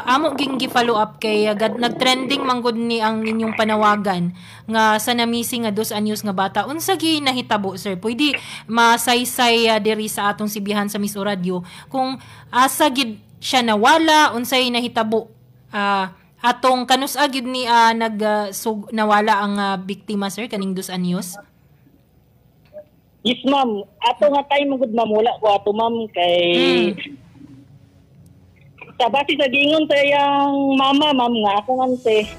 Amo ging gi-follow up kay nagtrending manggod ni ang inyong panawagan nga sa namisi nga 2 anyos nga bata. Unsa gi nahitabo, sir? Pwede masaysay diri sa atong sibihan sa Miss Radio kung asa gid siya nawala, unsay nahitabo atong kanus agid ni nawala ang biktima, sir, kaning 2 anyos? Yes, ma'am. Ato nga time magud ma'am, wala ko ato ma'am kay sa base sa gingon sa iyang mama ma'am nga akong ante.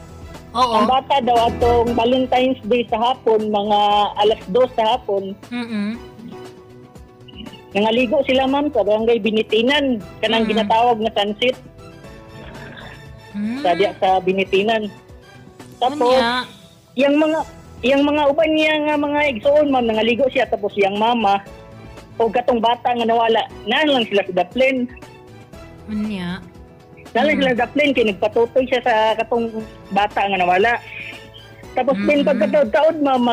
Oo. Ang bata daw atong Valentine's Day sa hapon, mga alas 2 sa hapon. Nangaligo sila ma'am sa barangay Binitinan, kanang ginatawag na sunset. Sa Binitinan. Tapos yung mga uban niya nga mga igsoon ma'am, nangaligo siya, tapos yung mama o katong bata nga nawala, naan lang sila sa daplin. Unya. Naan lang sila sa daplin kaya nagpatutoy siya sa katong bata nga nawala. Tapos din pagkataod ma'am,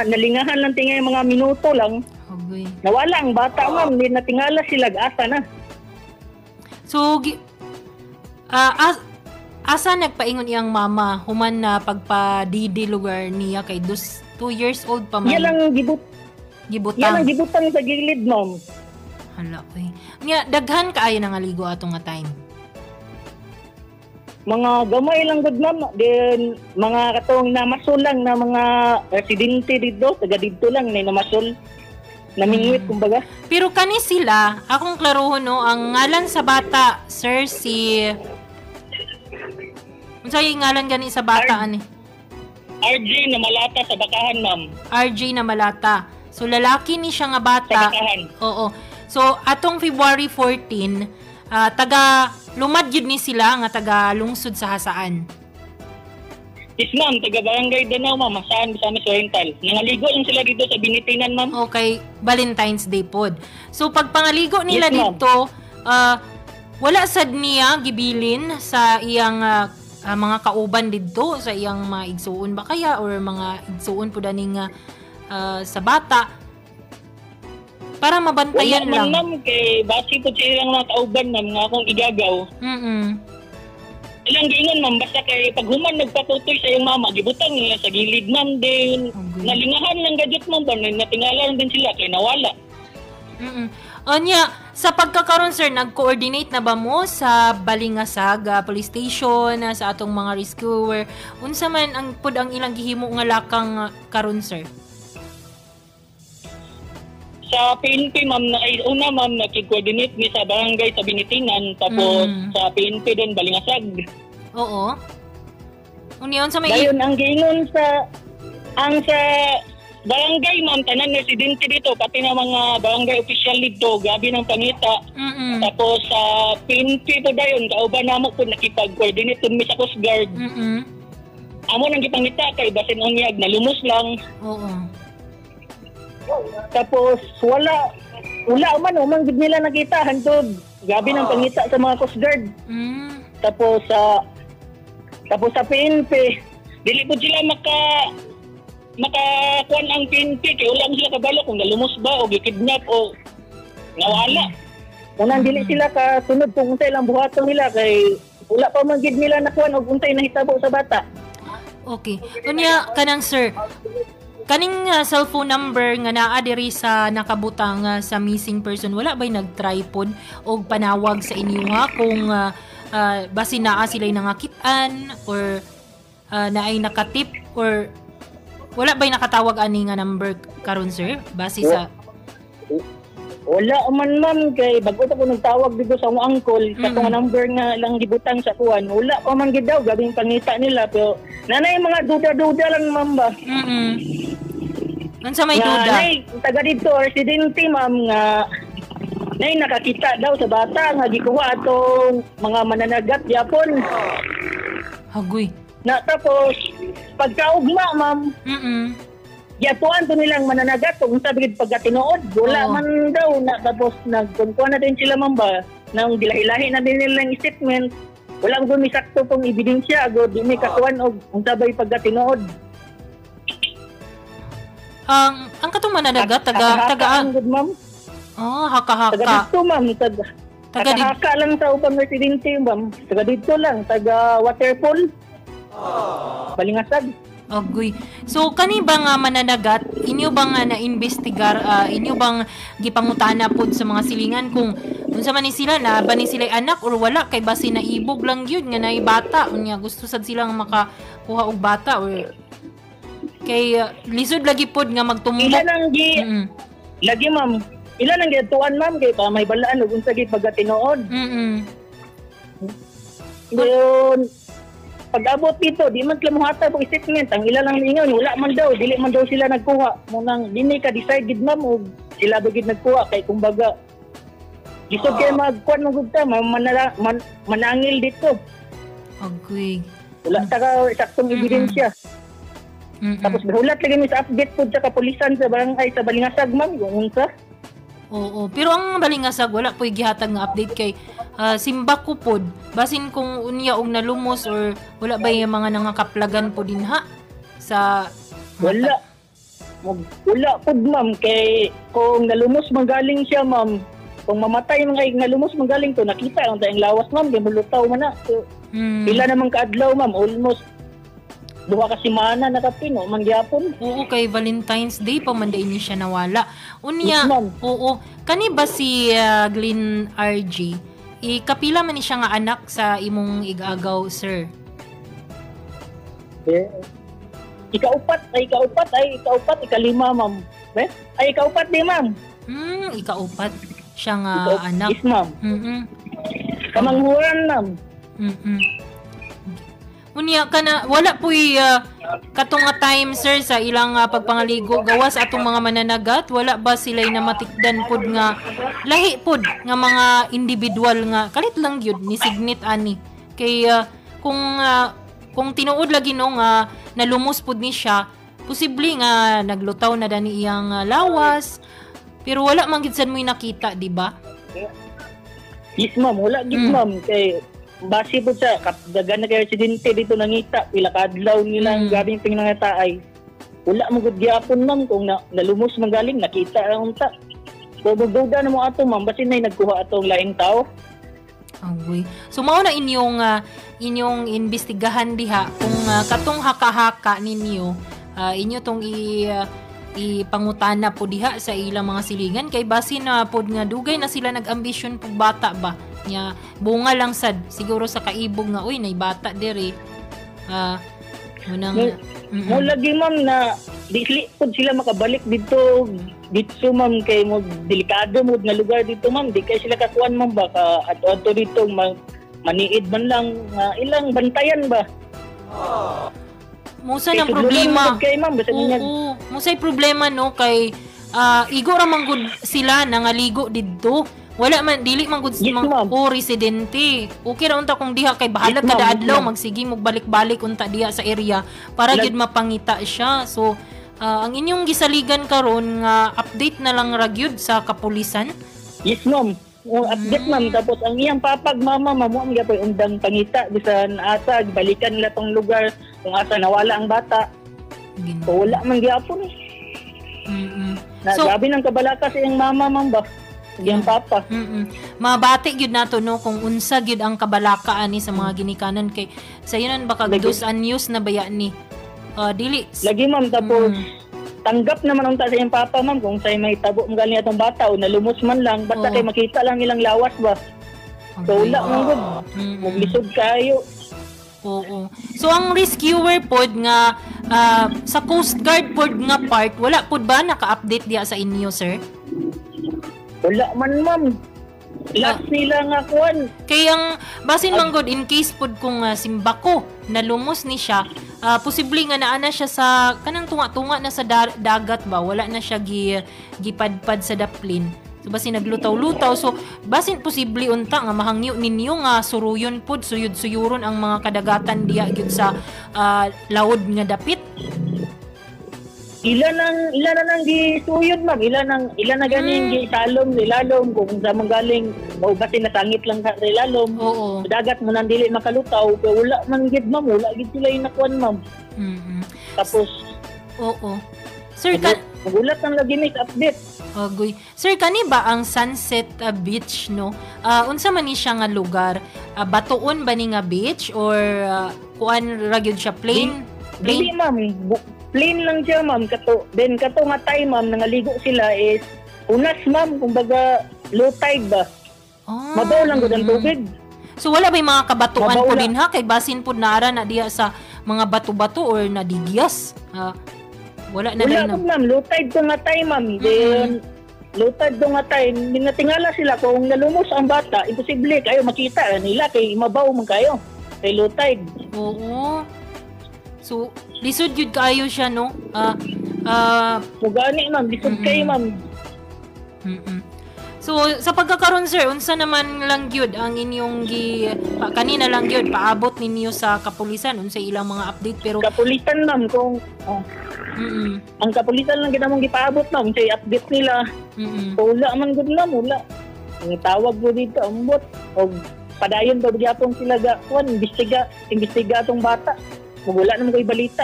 nalingahan lang tingay mga minuto lang. Okay. Nawala ang bata ma'am, hindi natingala sila asa na. So asa nagpaingon iyang mama human na pagpadidi lugar niya kay 2 years old pa man. Yan lang gibutang. Yan ang gibutang sa gilid ma'am. Hala oy. Nya daghan kaayo nangaligo atong nga time. Mga gamay lang gud ma'am, then mga katong namasol lang na mga residente dito, taga dito lang na namasol. Namingwit kumbaga. Pero kani sila, akong klaruhon no, ang ngalan sa bata, sir, si unsa yung ngalan gani sa bata ani? RJ na malata sa bakahan ma'am. RJ na malata. So lalaki ni siya nga bata. Sa bakahan. Oo. So atong February 14, taga lumad yun ni sila nga taga lungsod sa Hasaan. Yes ma'am, taga Barangay Danao ma'am, Hasaan, Misamis Oriental. Nangaligo lang sila dito sa Binitinan ma'am. Okay, Valentine's Day pod. So pag pangaligo nila Yes, dito, wala sad niya gibilin sa iyang mga kauban didto, sa iyang mga igsuon ba kaya or mga igsuon po daning sa bata para mabantayan wala lang. Wala ma'am, kay basi po siya lang mga kauban ma'am nga akong igagaw. Ilang giingon ma'am, basta kay paghuman nagpatutoy sa iyong mama, gibutang niya sa gilid ma'am din. Okay. Nalingahan lang gadget ma'am, natingala lang din sila kay nawala. Anya, sa pagkakaroon sir, nag-coordinate na ba mo sa Balingasag police station sa atong mga rescuer? Unsa man ang pud ang ilang gihimo nga lakang karon sir? Sa PNP ma'am, una ma'am, nakig-coordinate ni sa barangay sa Binitinan, tapos sa PNP din Balingasag. Oo. Uniyon sa may... Dayon ang giingon sa barangay ma'am, tanan residente dito, pati na mga barangay official dito, gabi ng pangita. Tapos sa PNP po dayon, kauban namo po nakipag-coordinate mi sa Coast Guard. Amo nang gipangita kay basin unyag, nalumos lang. Oo. Tapos wala man gid nila nakita hantod gabi ng pangita sa mga Coast Guard. Tapos sa PNP dili po sila makakuan ang PNP kay wala sila kabalo kung nalumos ba o gikidnap o nawala. Unang dili sila kasunod kung unsay lang buhaton nila kay wala pa man gid nila nakuan og unsay nahitabo sa bata. Okay. Unya kanang sir, kaning cellphone number nga naa diri sa nakabutang sa missing person, wala ba'y nag-tripod o panawag sa inyo kung basi naa sila'y nangakitaan or naay nakatip or wala ba'y nakatawag ani nga number karon sir? Basi sa... Wala man ma'am, kay bago ko nagtawag dito sa akong uncle, sa mga number nga lang gibutang sa kuwan, wala pa man gid daw, gabing pangita nila, pero nanay mga duda-duda lang ma'am ba? Unsa may duda? Nay, taga dito, residente ma'am nga, nay nakakita daw sa bata, nga gikuha atong mga mananagat yapon. Hagoy. Na tapos, pagkaugma ma'am, yatuan to nilang mananagat kung sabi gid pagkatinuod wala man daw na tapos nagkunkuha na din sila ma'am ba nang dilahi-lahi na din nilang statement wala mo misakto pong ebidensya agod di may kakuan og kung sabay pagkatinuod ang katong mananagat taga good ma'am haka-haka taga dito ma'am Haka lang sa ubang residente, ma'am. Taga dito lang, taga Waterfall. Balingasag. Agoy. So kani ba nga mananagat, inyo ba nga na-investigar, inyo bang gipangutana pod sa mga silingan kung unsa man ni sila na ba ni sila anak or wala kay basi naibog lang gyud nga naay bata unya gusto sad silang makakuha og bata or kay lisod lagi pod nga magtumbok. Ila nang lagi ma'am. Ila nang gituan ma'am kay pa may balaan ug unsa gyud pagkatinuod. Ngayon pag-abot dito, di man sila muhatag og statement. Ang ila lang lingon, wala man daw, dili man daw sila nagkuha. Munang dini ka decided ma'am og sila bigid nagkuha kay kumbaga lisod kay magkuan mo gud ta, manangil dito. Agoy. Wala ta ka saktong ebidensya. Tapos nahulat lagi mi sa update pud sa kapulisan sa barangay sa Balingasag ma'am kung unsa. Oo, pero ang Balingasag wala po'y gihatag nga update kay simbako pod. Basin kung unya og nalumos or wala ba yung mga nangakaplagan po din ha sa wala. Wala pod ma'am kay kung nalumos manggaling siya ma'am. Kung mamatay mga nalumos manggaling to nakita ang tayong lawas ma'am, gimulutaw man na. So, pila namang kaadlaw ma'am, almost duha ka semana nakapino mangyapon. Oo, kay Valentine's Day pa man day ni siya nawala. Unya, yes, oo. Kani ba si Glenn RG? Ikapila man ni siya nga anak sa imong igagaw, sir? Ikaupat, ikalima, ma'am. Ay, ikaupat di, ma'am. Ikaupat siya nga anak. Yes, ma'am. Kamanghuran, ma'am. Unya kana wala po'y katong nga time sir sa ilang pagpangaligo gawas atong mga mananagat wala ba sila'y namatikdan pod nga lahi pod nga mga individual nga kalit lang gyud ni signit ani kay kung tinuod lagi no nga nalumos pod ni siya posible nga naglutaw na dani iyang lawas pero wala man gid sad mo'y nakita di ba? Yes ma'am, wala gid ma'am kay base po sa dagan na kay residente dito nangita pila kadlaw nilang gabing pinangataay wala mo gud gyapon ma'am kung nalumos manggaling nakita ra unta so duda na mo ato ma'am basin nay nagkuha atong laing tao. Agoy. So mao na inyong imbestigahan diha kung katong haka-haka ninyo inyo tong ipangutana po diha sa ilang mga silingan kay basin na pod nga dugay na sila nag-ambisyon pug bata ba nya bunga lang sad siguro sa kaibog nga uy nay bata diri mo lagi ma'am na dili pud sila makabalik dito ma'am kay mo delikado mo nga lugar dito ma'am di kay sila kakuan ma'am ba ka ato dito maniid man lang ilang bantayan ba. Musa ng problema. Musa'y problema no kay igo ra man gud sila nangaligo didto. Wala man dili man gud residente. Okay ra unta kung diha kay bahala kada adlaw magsige mo balik-balik unta diha sa area para gyud mapangita siya. So ang inyong gisaligan karon nga update na lang ra gyud sa kapulisan. Yes ma'am. Update ma'am tapos ang iyang papag mama mo ang gyapon undang pangita bisan asa balikan nila tong lugar kung asa nawala ang bata. So, wala man gyapon. So, grabe nang kabalaka sa iyang mama ma'am ba. Iyang papa. Mabati gyud nato no kung unsa gyud ang kabalaka ani sa mga ginikanan kay sayonan baka dusan news na baya ni dili lagi ma'am tapos tanggap naman unta sa iyang papa ma'am kung say may tabo ang galing atong bata o nalumos man lang basta kay makita lang ilang lawas ba. So wala man gud. Maglisod kayo. Oo. So ang rescuer pod nga sa Coast Guard pod nga part wala pod ba naka-update diha sa inyo sir? Wala man ma'am. Last nila nga kuan. Kay ang basin man god in case pod kung simbako nalumos ni siya, posible nga naana siya sa kanang tunga-tunga na sa dagat ba, wala na siya gipadpad sa daplin. So basin naglutaw-lutaw so basin posible unta nga mahangyo ninyo nga suruyon pod suyod-suyuron ang mga kadagatan diha gyud sa laod nga dapit. Ila na nang gisuyod ma'am, ila na ganing gisalom ilalom kung sa manggaling o basin nasangit lang sa ilalom. Dagat mo nang dili makalutaw pero wala man gid ma'am, wala gid sila inakuan ma'am. Tapos Sir, magulat ang lagi ni update. Agoy. Sir, kani ba ang Sunset Beach, no? Unsa man ni siya nga lugar? Batuon ba ni nga beach or kuan ra gyud siya plain? Dili ma'am, plain lang siya ma'am. Kato nga time ma'am, nangaligo sila is unas ma'am, kumbaga low tide ba? Mabaw lang gud ang tubig. So wala ba yung mga kabatuan po din ha? Kay basin po nara na diya sa mga bato-bato or nadigiyas? Wala na ma'am, low tide ko nga time ma'am. Then, low tide ko nga time, natingala sila kung nalumos ang bata, imposible kayo makita nila kay mabaw man kayo. Kay low tide. Oo. So, lisod yun kayo siya, no? Gani ma'am, lisod kayo ma'am. So, sa pagkakaroon, sir, unsa naman lang gyud ang inyong kanina lang gyud paabot ninyo sa kapulisan, unsa ilang mga update, pero kapulisan ma'am kung ang kapulisan lang kita mong gipaabot ma'am, say update nila. Wala man gud na, wala. Ang tawag ko dito, ambot o padayon ba gyapon sila ga kuan imbestiga atong bata. Wala naman ko'y balita.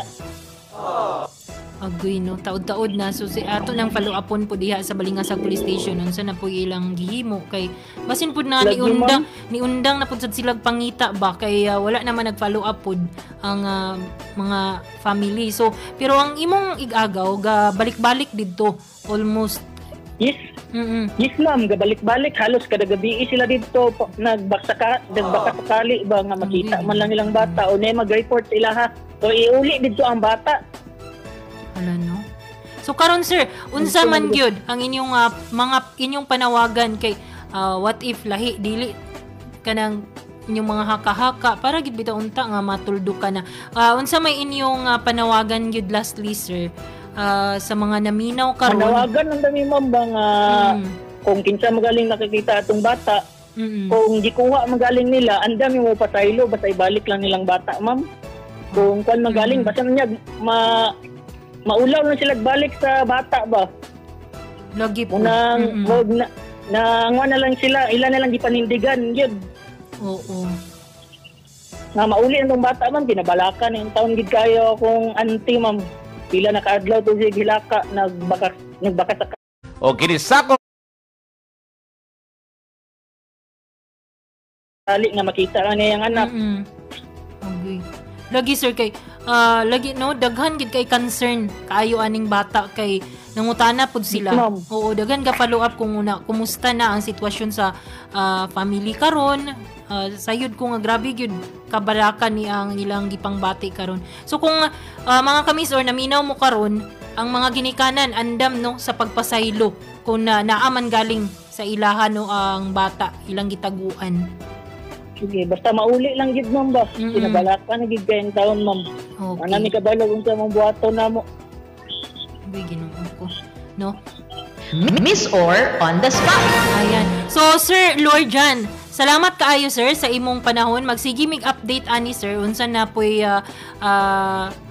Agoy, no, taod-taod na. So, si ato nang follow-upon po diha sa Balingasag Police Station. Unsa na po ilang gihimo kay basin po na niundang na po sad silang pangita ba kay wala naman nag-follow up po ang mga family. So, pero ang imong igagaw ga balik-balik didto almost. Yes. Yes ma'am, gabalik-balik halos kada gabi sila dito nagbakasakali ba nga makita man lang ilang bata o nay mag-report sila ha. So, iuli dito ang bata. Wala, no? So karon sir, unsa man gyud ang inyong inyong panawagan kay what if lahi dili kanang inyong mga haka-haka para gid bitaw unta nga matuldo ka na. Unsa may inyong panawagan gyud lastly sir sa mga naminaw karon? Panawagan ang dami ma'am bang kung kinsa magaling nakikita atong bata, kung gikuha magaling nila, andami mo pasaylo basta ibalik lang nilang bata ma'am. Kung kan magaling basta niya maulaw na sila balik sa bata ba? Lagi po. Na lang sila, ilan na lang gipanindigan yun. Oo. Nga mauli ang bata man, pinabalakan yung taon gid kayo kung auntie ma'am. Pila nakaadlaw to si Hilaka, nagbaka sa o ginisako tali nga makita ka niya yung anak. Okay. Lagi sir kay lagi no daghan gid kay concern kaayo aning bata kay nangutana pud sila. Oo, daghan ka follow up kung kumusta na ang sitwasyon sa family karon. Sayod ko nga grabe gyud kabalakan ni ang ilang gipangbati karon. So kung mga kamis or naminaw mo karon ang mga ginikanan andam no sa pagpasaylo kung naaman galing sa ilahan no ang bata ilang gitaguan. Sige, basta mauli lang gid ma'am ba. Pinabalakan na gid kayong taon ma'am. Okay. Ana mi kabalo kung sa mong buhaton namo. Bigyan ko, no? Miss Or on the spot. Ayan. So Sir Lord Jan, salamat kaayo sir sa imong panahon. Magsigi mig update ani sir unsa na poy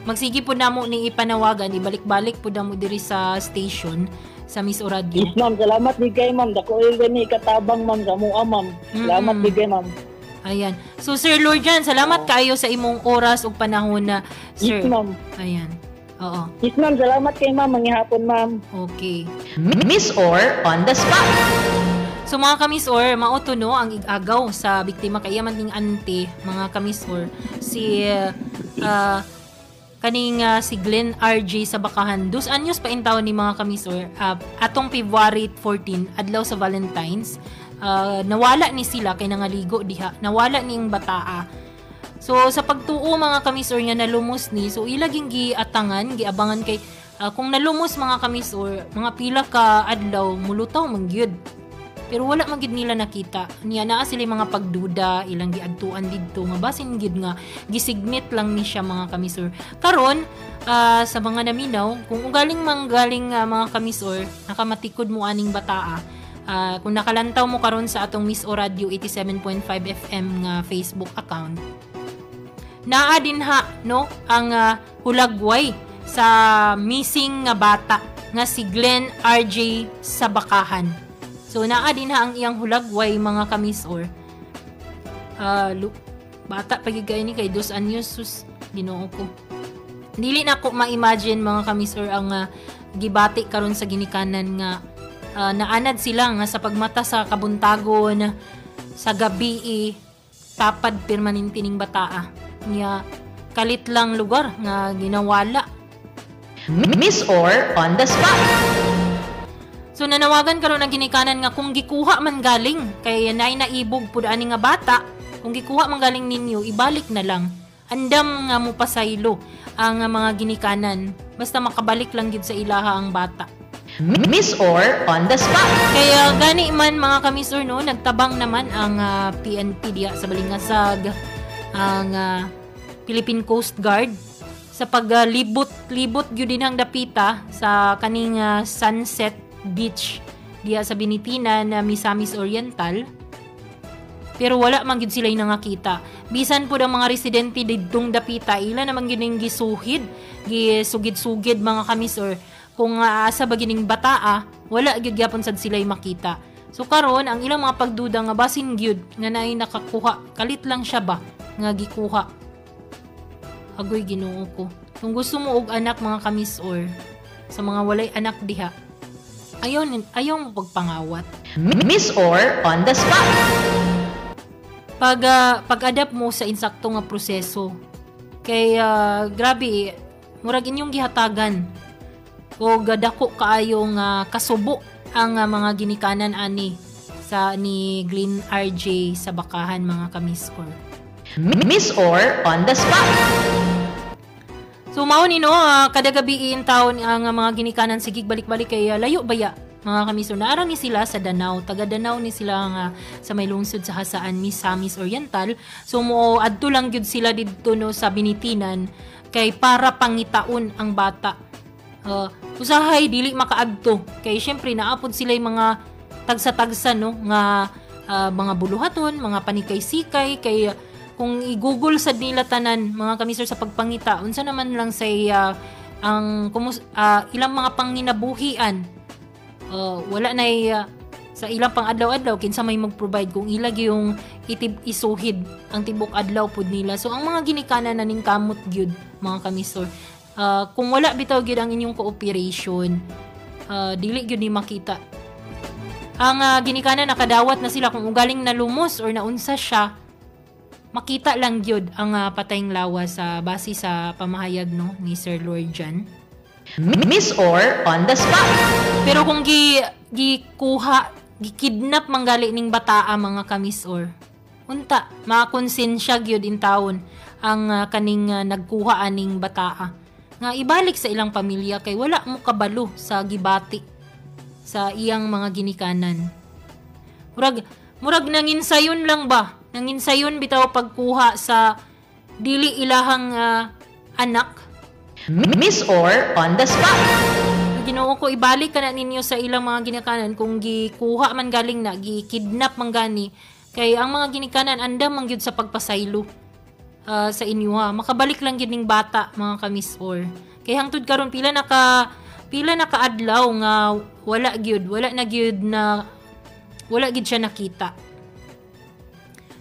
magsigi po namo ni ipanawagan ibalik-balik po namo diri sa station sa Miss O Radio. Yes ma'am, salamat big kay ma'am. Dako gani katabang ma'am sa mua ma'am. Salamat big kay ma'am. Ayan. So Sir Lord Jan, salamat kaayo sa imong oras ug panahon na sir. Yes ma'am. Ayan. Oo. Yes ma'am, salamat kay ma'am. Manghihapon ma'am. Okay. Miss Or on the spot. So mga kamisor, mauto no ang igagaw sa biktima kay yaman ding ante, mga kamisor. Si si Glenn RJ sa Bakahan. 2 anyos pa intaw ni mga kamisor. Atong February 14, adlaw sa Valentine's. Nawala ni sila kay nangaligo diha. Nawala ning bataa. So sa pagtuo mga kamisor nga nalumos ni, so ilaging giatangan, giabangan kay kung nalumos mga kamisor, mga pila ka adlaw mulutaw man gyud. Pero wala man gid nila nakita. Niya naa sila mga pagduda, ilang giadtuan didto nga basin gid nga gisigmit lang ni siya mga kamisor. Karon sa mga naminaw, kung ugaling manggaling mga kamisor, nakamatikod mo aning bataa. Kung nakalantaw mo karon sa atong Miss O Radio 87.5 FM nga Facebook account. Naa din no ang hulagway sa missing nga bata nga si Glenn RJ sa Bakahan. So naa din ang iyang hulagway mga kamisor. Bata pagigay ni kay 2 anyos sus Ginoo ko. Dili na ko ma-imagine mga kamisor ang gibati karon sa ginikanan nga naanad sila nga sa pagmata sa kabuntagon sa gabi tapad permanentening bataa niya kalit lang lugar nga ginawala. Miss Or on the spot. So nanawagan karon ang ginikanan nga kung gikuha man galing kay naibog pud ani nga bata, kung gikuha man galing ninyo ibalik na lang. Andam nga mo pasaylo ang mga ginikanan basta makabalik lang gid sa ilaha ang bata. Miss Or on the spot. Kaya gani man mga ka-Miss Or no, nagtabang naman ang PNP diya sa Balingasag, ang Philippine Coast Guard sa paglibot gyud din ang dapita sa kaning Sunset Beach diya sa Binitinan na Misamis Oriental. Pero wala man gyud sila nangakita. Bisan pud ang mga residente didtong dapita, ila naman gyud ning gisugid-sugid mga ka-Miss Or kung asa ba gining bataa, wala gyud gyapon sad sila'y makita. So karon ang ilang mga pagduda nga basin gyud nga naay nakakuha, kalit lang siya ba nga gikuha. Agoy Ginoo ko. Kung gusto mo og anak mga ka-Miss Or sa mga walay anak diha, ayaw mo pagpangawat. Miss Or on the spot. Pag-adapt mo sa insakto nga proseso. Kay grabe, murag inyong gihatagan o dako kaayo nga kasubo ang mga ginikanan ani sa ni Glenn RJ sa Bakahan mga ka-Miss Or. Miss Or on the spot. So mao ni no, kada gabi in taon ang mga ginikanan sigig balik-balik kay layo baya mga ka-Miss Or. Naara ni sila sa Danau, taga Danau ni sila nga sa may lungsod sa Hasaan, Misamis Oriental. So mo adto lang gyud sila didto no sa Binitinan kay para pangitaon ang bata. Usahay dili makaadto kay syempre naapod sila yung mga tagsa-tagsa no nga mga buluhaton, mga panikay-sikay kay kung i-google sad nila tanan mga ka-Miss Or sa pagpangita unsa naman lang say ilang mga panginabuhian wala na sa ilang pang adlaw-adlaw kinsa may mag-provide kung ilag yung isuhid ang tibok adlaw pud nila. So ang mga ginikanan na ning kamot gyud mga ka-Miss Or. Kung wala bitaw gyud ang inyong cooperation, dili gyud ni makita. Ang ginikanan nakadawat na sila kung ugaling nalumos or naunsa siya, makita lang gyud ang patayng lawas sa base sa pamahayag no ni Sir Lord Jan. Miss Or on the spot. Pero kung gikidnap manggali ning bataa mga ka-Miss Or, unta makonsensya gyud in taon ang kaning nagkuha aning bataa nga ibalik sa ilang pamilya kay wala mo kabalo sa gibati sa iyang mga ginikanan. Murag nanginsayon lang ba? Nanginsayon bitaw pagkuha sa dili ilahang anak. Miss Or on the spot. Ginoo ko ibalik ka na ninyo sa ilang mga ginikanan kung gikuha man galing na gikidnap man gani kay ang mga ginikanan andam man gyud sa pagpasaylo. Sa inyo makabalik lang gyud ning bata mga ka-Miss Or. Kay hangtod karon pila na kaadlaw nga wala gyud siya nakita.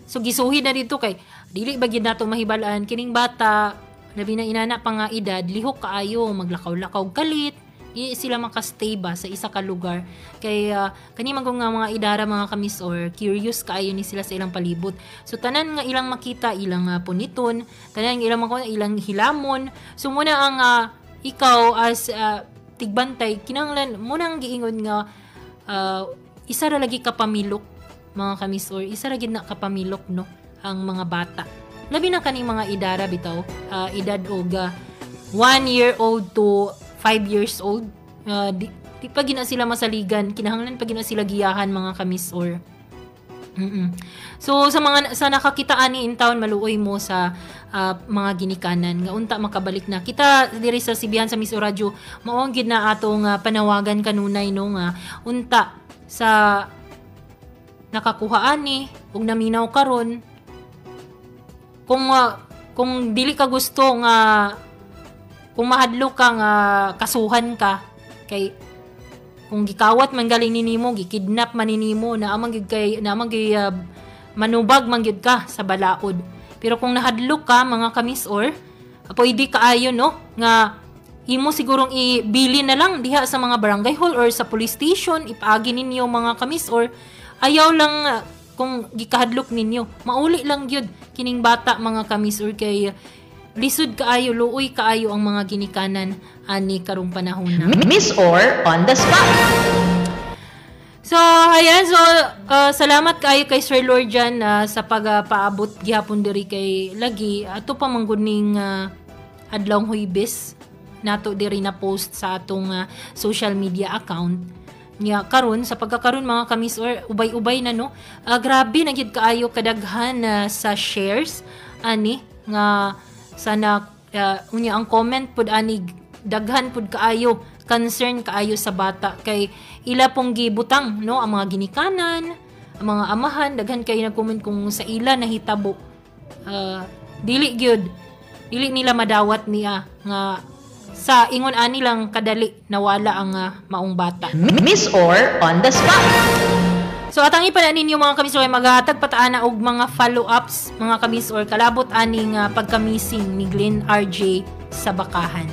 So gisuhid na dito kay dili ba gyud nato mahibalaan kining bata labi na inana pa nga edad lihok kaayo maglakaw-lakaw kalit di sila makastay ba sa isa ka lugar kay kani man nga mga idara mga ka-Miss Or curious kaayo ni sila sa ilang palibot. So tanan nga ilang makita ilang puniton, tanan nga ilang hilamon. So muna ang ikaw as tigbantay kinahanglan muna ang giingon nga isa ra lagi ka pamilok mga ka-Miss Or, isa ra gid na kapamilok no ang mga bata. Labi na kaning mga idara bitaw edad og 1 year old to 5 years old, di pa gina sila masaligan, kinahanglan pa gina sila giyahan mga ka-Miss Or. So sa nakakitaan ni in town maluoy mo sa mga ginikanan nga unta makabalik na kita diri sa Sibihan sa Miss Or Radio maong gid na atong panawagan kanunay no nga unta sa nakakuha ani ug naminaw karon kung dili ka gusto nga kung mahadlok ka nga kasuhan ka kay kung gikawat man galing ninimo gikidnap man ninimo na amang manubag man gyud ka sa balaod. Pero kung nahadlok ka mga ka-Miss Or pwede kaayo no nga imo sigurong ibili na lang diha sa mga barangay hall or sa police station, ipaagi ninyo mga kamis, or ayaw lang kung gikahadlok ninyo. Mauli lang gyud kining bata mga kamis, or kay lisod kaayo, luoy kaayo ang mga ginikanan ani karong panahon na. Miss Or on the spot. So, ayan. So, salamat kayo kay Sir Lord dyan sa pagpaabot gihapon diri kay Lagi. Ato pa mangguning adlawng Huwebes nato diri na post sa atong social media account. Nya karon sa pagkakaron mga kamis, or ubay-ubay na no. Grabe na gid kaayo kadaghan sa shares ani nga sana unya ang comment pud ani daghan pud kaayo, concern kaayo sa bata kay ila pong gibutang no ang mga ginikanan, ang mga amahan, daghan kay nag-comment kung sa ila nahitabo. Dili nila madawat niya nga sa ingon ani lang kadali nawala ang maong bata. Miss Or on the spot. So atang ipanan ninyo mga kamis, or maghatag pataana og mga follow-ups mga kamis, or kalabot aning pagka-missing ni Glenn RJ sa Bakahan.